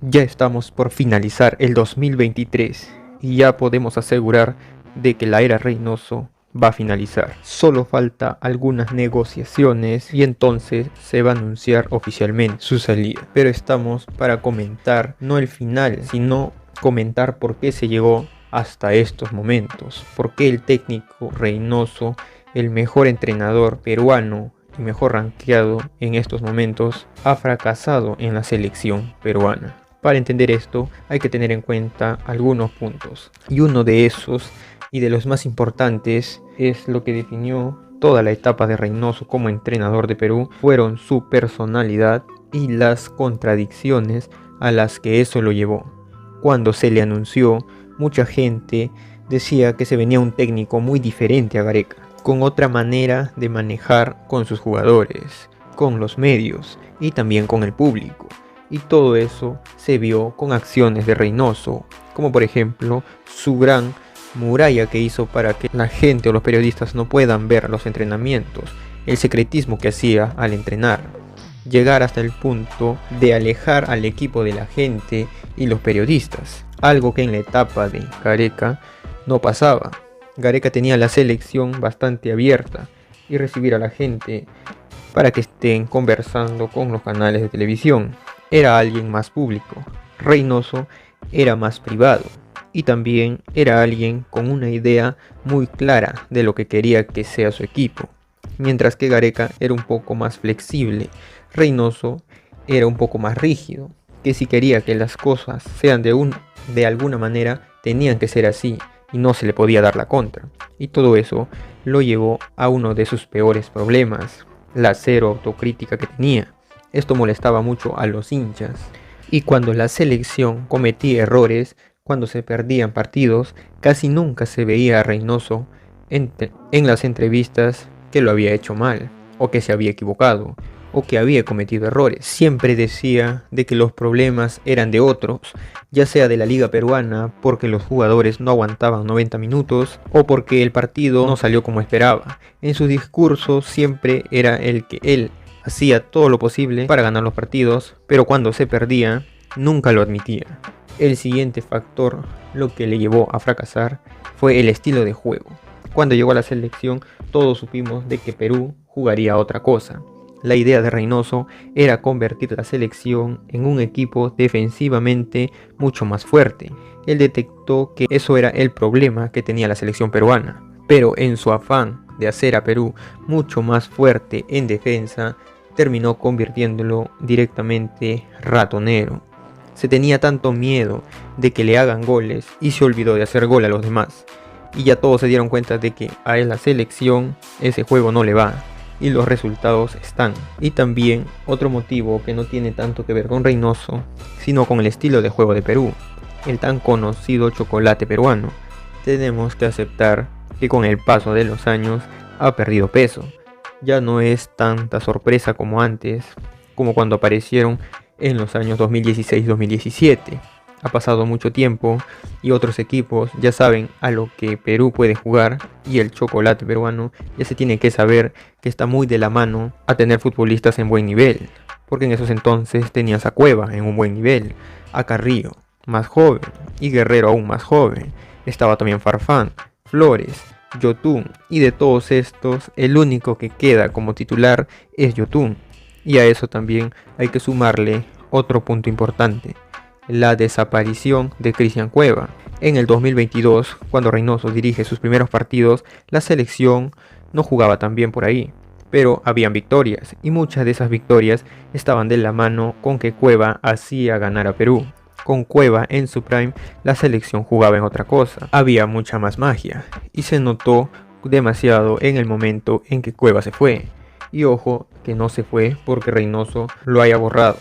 Ya estamos por finalizar el 2023 y ya podemos asegurar de que la era Reynoso va a finalizar. Solo falta algunas negociaciones y entonces se va a anunciar oficialmente su salida. Pero estamos para comentar no el final, sino comentar por qué se llegó hasta estos momentos. Por qué el técnico Reynoso, el mejor entrenador peruano y mejor rankeado en estos momentos, ha fracasado en la selección peruana. Para entender esto hay que tener en cuenta algunos puntos, y uno de esos y de los más importantes es lo que definió toda la etapa de Reynoso como entrenador de Perú, fueron su personalidad y las contradicciones a las que eso lo llevó. Cuando se le anunció, mucha gente decía que se venía un técnico muy diferente a Gareca, con otra manera de manejar con sus jugadores, con los medios y también con el público. Y todo eso se vio con acciones de Reynoso, como por ejemplo su gran muralla que hizo para que la gente o los periodistas no puedan ver los entrenamientos, el secretismo que hacía al entrenar, llegar hasta el punto de alejar al equipo de la gente y los periodistas, algo que en la etapa de Gareca no pasaba. Gareca tenía la selección bastante abierta y recibir a la gente para que estén conversando con los canales de televisión. Era alguien más público. Reynoso era más privado y también era alguien con una idea muy clara de lo que quería que sea su equipo. Mientras que Gareca era un poco más flexible, Reynoso era un poco más rígido, que si quería que las cosas sean de alguna manera, tenían que ser así y no se le podía dar la contra. Y todo eso lo llevó a uno de sus peores problemas, la cero autocrítica que tenía. Esto molestaba mucho a los hinchas, y cuando la selección cometía errores, cuando se perdían partidos, casi nunca se veía a Reynoso en las entrevistas que lo había hecho mal, o que se había equivocado, o que había cometido errores. Siempre decía de que los problemas eran de otros, ya sea de la liga peruana, porque los jugadores no aguantaban 90 minutos, o porque el partido no salió como esperaba. En sus discursos siempre era el que él hacía todo lo posible para ganar los partidos, pero cuando se perdía, nunca lo admitía. El siguiente factor, lo que le llevó a fracasar, fue el estilo de juego. Cuando llegó a la selección, todos supimos de que Perú jugaría otra cosa. La idea de Reynoso era convertir la selección en un equipo defensivamente mucho más fuerte. Él detectó que eso era el problema que tenía la selección peruana, pero en su afán de hacer a Perú mucho más fuerte en defensa, terminó convirtiéndolo directamente ratonero. Se tenía tanto miedo de que le hagan goles y se olvidó de hacer gol a los demás. Y ya todos se dieron cuenta de que a la selección ese juego no le va. Y los resultados están. Y también otro motivo que no tiene tanto que ver con Reynoso, sino con el estilo de juego de Perú, el tan conocido chocolate peruano. Tenemos que aceptar que con el paso de los años ha perdido peso. Ya no es tanta sorpresa como antes, como cuando aparecieron en los años 2016-2017. Ha pasado mucho tiempo y otros equipos ya saben a lo que Perú puede jugar, y el chocolate peruano ya se tiene que saber que está muy de la mano a tener futbolistas en buen nivel, porque en esos entonces tenías a Cueva en un buen nivel, a Carrillo más joven y Guerrero aún más joven, estaba también Farfán, Flores, Yotún, y de todos estos el único que queda como titular es Yotún. Y a eso también hay que sumarle otro punto importante, la desaparición de Cristian Cueva. En el 2022, cuando Reynoso dirige sus primeros partidos, la selección no jugaba tan bien por ahí, pero habían victorias, y muchas de esas victorias estaban de la mano con que Cueva hacía ganar a Perú. Con Cueva en su prime, la selección jugaba en otra cosa, había mucha más magia, y se notó demasiado en el momento en que Cueva se fue. Y ojo que no se fue porque Reynoso lo haya borrado,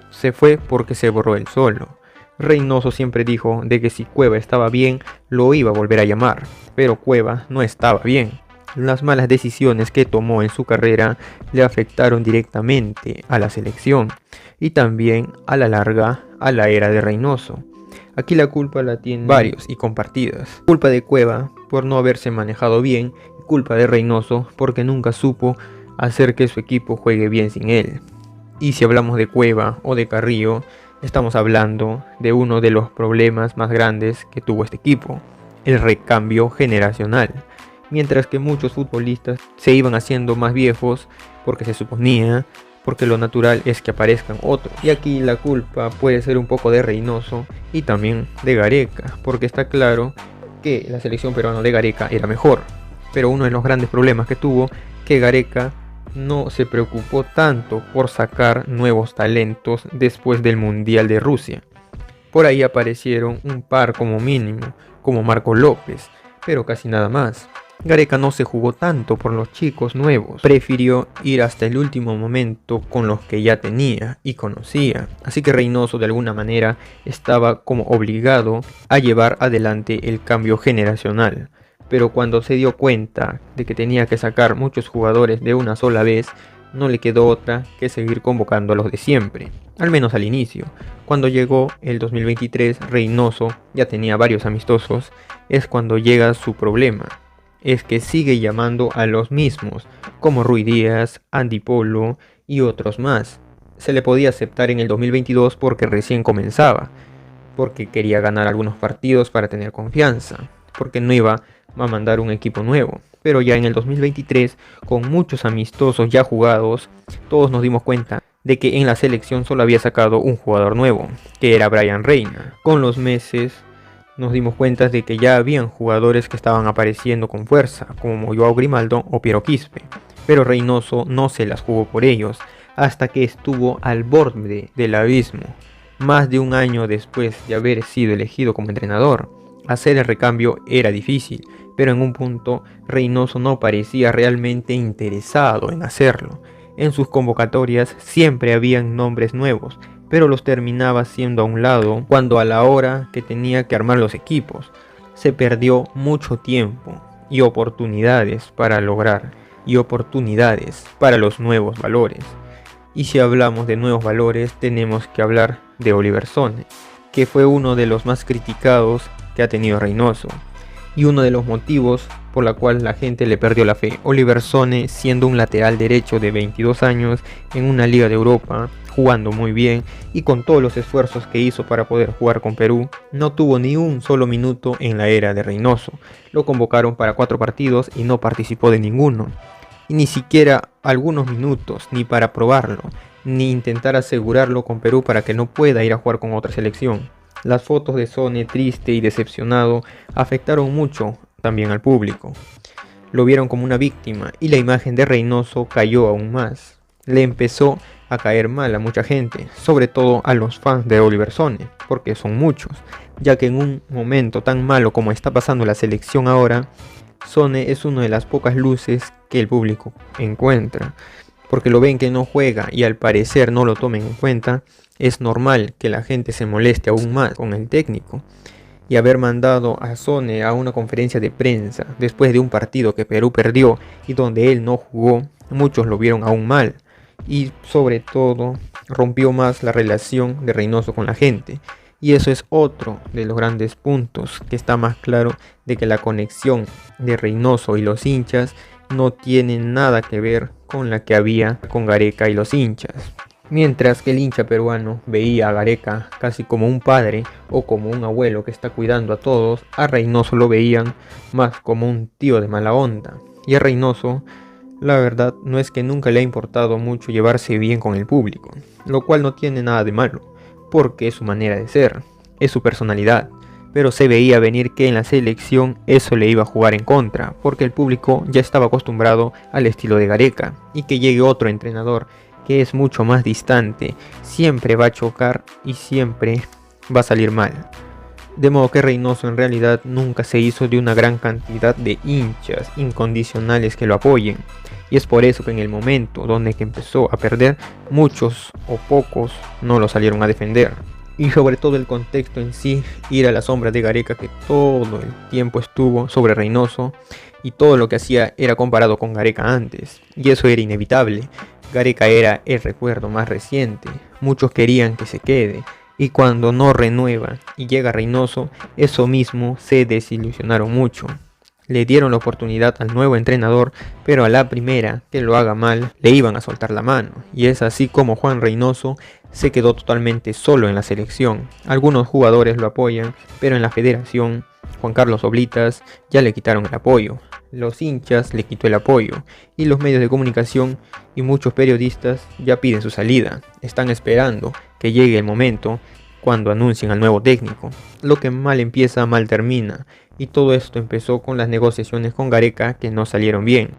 se fue porque se borró él solo. Reynoso siempre dijo de que si Cueva estaba bien, lo iba a volver a llamar, pero Cueva no estaba bien. Las malas decisiones que tomó en su carrera le afectaron directamente a la selección y también a la larga a la era de Reynoso. Aquí la culpa la tienen varios y compartidas. Culpa de Cueva por no haberse manejado bien, y culpa de Reynoso porque nunca supo hacer que su equipo juegue bien sin él. Y si hablamos de Cueva o de Carrillo, Estamos hablando de uno de los problemas más grandes que tuvo este equipo, el recambio generacional. Mientras que muchos futbolistas se iban haciendo más viejos porque se suponía, porque lo natural es que aparezcan otros. Y aquí la culpa puede ser un poco de Reynoso y también de Gareca, porque está claro que la selección peruana de Gareca era mejor. Pero uno de los grandes problemas que tuvo, que Gareca no se preocupó tanto por sacar nuevos talentos después del Mundial de Rusia. Por ahí aparecieron un par como mínimo, como Marco López, pero casi nada más. Gareca no se jugó tanto por los chicos nuevos, prefirió ir hasta el último momento con los que ya tenía y conocía. Así que Reynoso de alguna manera estaba como obligado a llevar adelante el cambio generacional. Pero cuando se dio cuenta de que tenía que sacar muchos jugadores de una sola vez, no le quedó otra que seguir convocando a los de siempre, al menos al inicio. Cuando llegó el 2023, Reynoso ya tenía varios amistosos, es cuando llega su problema. Es que sigue llamando a los mismos, como Rui Díaz, Andy Polo y otros más. Se le podía aceptar en el 2022 porque recién comenzaba, porque quería ganar algunos partidos para tener confianza, porque no iba a mandar un equipo nuevo. Pero ya en el 2023, con muchos amistosos ya jugados, todos nos dimos cuenta de que en la selección solo había sacado un jugador nuevo, que era Brian Reina. Con los meses nos dimos cuenta de que ya habían jugadores que estaban apareciendo con fuerza, como Joao Grimaldo o Piero Quispe, pero Reynoso no se las jugó por ellos, hasta que estuvo al borde del abismo. Más de un año después de haber sido elegido como entrenador, hacer el recambio era difícil, pero en un punto Reynoso no parecía realmente interesado en hacerlo. En sus convocatorias siempre habían nombres nuevos, pero los terminaba haciendo a un lado cuando a la hora que tenía que armar los equipos. Se perdió mucho tiempo y oportunidades para lograr, y oportunidades para los nuevos valores. Y si hablamos de nuevos valores, tenemos que hablar de Oliver Sone, que fue uno de los más criticados que ha tenido Reynoso, y uno de los motivos por la cual la gente le perdió la fe. Oliver Sone, siendo un lateral derecho de 22 años en una liga de Europa, jugando muy bien y con todos los esfuerzos que hizo para poder jugar con Perú, no tuvo ni un solo minuto en la era de Reynoso. Lo convocaron para 4 partidos y no participó de ninguno, y ni siquiera algunos minutos, ni para probarlo, ni intentar asegurarlo con Perú para que no pueda ir a jugar con otra selección. Las fotos de Sone triste y decepcionado afectaron mucho también al público. Lo vieron como una víctima y la imagen de Reynoso cayó aún más. Le empezó a caer mal a mucha gente, sobre todo a los fans de Oliver Sone, porque son muchos, ya que en un momento tan malo como está pasando la selección ahora, Sone es una de las pocas luces que el público encuentra, porque lo ven que no juega y al parecer no lo tomen en cuenta. Es normal que la gente se moleste aún más con el técnico, y haber mandado a Sone a una conferencia de prensa después de un partido que Perú perdió y donde él no jugó, muchos lo vieron aún mal, y sobre todo rompió más la relación de Reynoso con la gente. Y eso es otro de los grandes puntos, que está más claro de que la conexión de Reynoso y los hinchas no tiene nada que ver con la que había con Gareca y los hinchas. Mientras que el hincha peruano veía a Gareca casi como un padre o como un abuelo que está cuidando a todos, a Reynoso lo veían más como un tío de mala onda. Y a Reynoso, la verdad, no es que nunca le ha importado mucho llevarse bien con el público, lo cual no tiene nada de malo, porque es su manera de ser, es su personalidad. Pero se veía venir que en la selección eso le iba a jugar en contra, porque el público ya estaba acostumbrado al estilo de Gareca, y que llegue otro entrenador que es mucho más distante, siempre va a chocar y siempre va a salir mal. De modo que Reynoso en realidad nunca se hizo de una gran cantidad de hinchas incondicionales que lo apoyen, y es por eso que en el momento donde que empezó a perder, muchos o pocos no lo salieron a defender. Y sobre todo el contexto en sí, ir a la sombra de Gareca, que todo el tiempo estuvo sobre Reynoso y todo lo que hacía era comparado con Gareca antes, y eso era inevitable. Gareca era el recuerdo más reciente, muchos querían que se quede, y cuando no renueva y llega Reynoso, eso mismo se desilusionaron mucho. Le dieron la oportunidad al nuevo entrenador, pero a la primera que lo haga mal, le iban a soltar la mano, y es así como Juan Reynoso se quedó totalmente solo en la selección. Algunos jugadores lo apoyan, pero en la federación, Juan Carlos Oblitas ya le quitaron el apoyo. Los hinchas le quitó el apoyo y los medios de comunicación y muchos periodistas ya piden su salida. Están esperando que llegue el momento cuando anuncien al nuevo técnico. Lo que mal empieza, mal termina. Y todo esto empezó con las negociaciones con Gareca que no salieron bien.